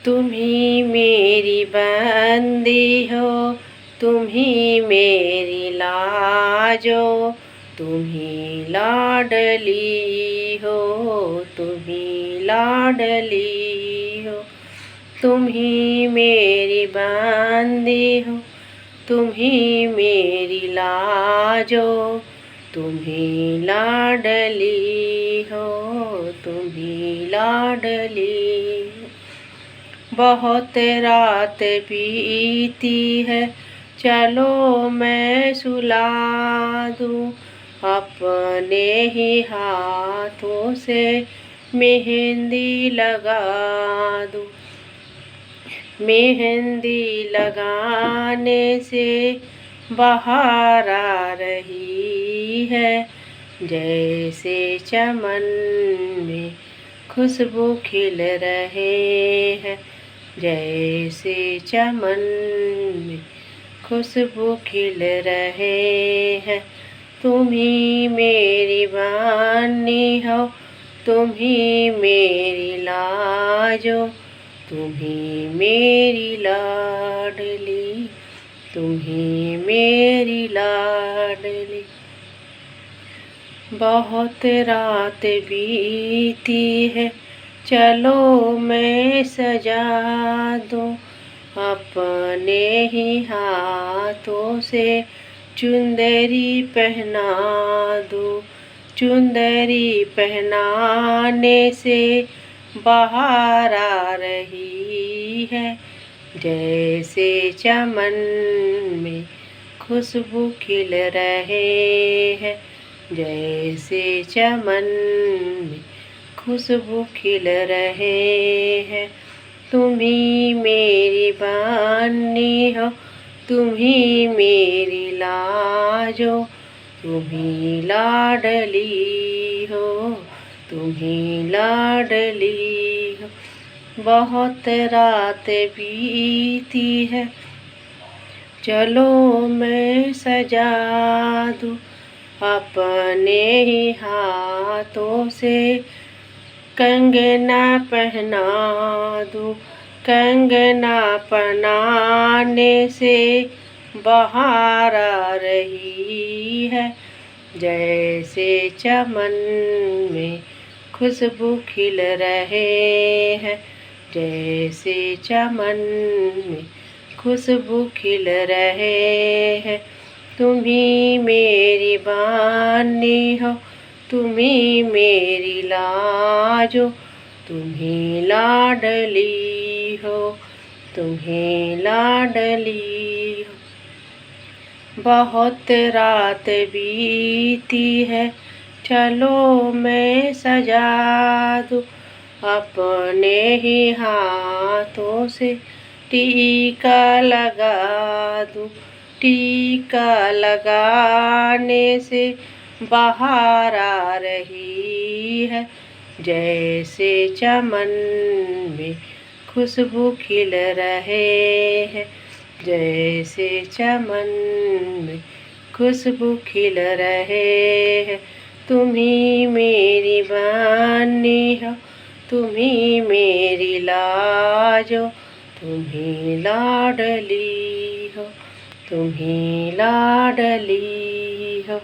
तुम ही मेरी बंदी हो, तुम ही मेरी लाजो, तुम ही लाडली हो, तुम ही लाडली हो। तुम ही मेरी बंदी हो, तुम ही मेरी लाजो, तुम ही लाडली हो, तुम ही लाडली हो। बहुत रात बीती है, चलो मैं सुला दूँ, अपने ही हाथों से मेहंदी लगा दूँ। मेहंदी लगाने से बाहर आ रही है, जैसे चमन में खुशबू खिल रहे हैं, जैसे चमन में खुशबू खिल रहे हैं। तुम ही मेरी बानी हो, तुम ही मेरी लाजो, तुम ही मेरी लाडली, तुम ही मेरी लाडली। बहुत रात बीती है, चलो मैं सजा दूँ, अपने ही हाथों से चुंदरी पहना दूँ। चुंदरी पहनाने से बाहर आ रही है, जैसे चमन में खुशबू खिल रहे हैं, जैसे चमन में खुशबू खिल रहे हैं। तुम ही मेरी बानी हो, तुम ही मेरी लाजो, तुम ही लाडली हो, तुम ही लाडली हो। बहुत रात बीती है, चलो मैं सजा दूँ, अपने ही हाथों से कंगना पहना दूँ। कंगना पहनाने से बाहर आ रही है, जैसे चमन में खुशबू खिल रहे हैं, जैसे चमन में खुशबू खिल रहे हैं। तुम ही मेरी बानी हो, तुम ही मेरी लाजो, तुम ही लाडली हो, तुम ही लाडली हो। बहुत रात बीती है, चलो मैं सजा दूँ, अपने ही हाथों से टीका लगा दूँ। टीका लगाने से बाहर आ रही है, जैसे चमन में खुशबू खिल रहे हैं, जैसे चमन में खुशबू खिल रहे हैं। तुम ही मेरी बानी हो, तुम ही मेरी लाजो, तुम ही लाडली हो, तुम ही लाडली हो।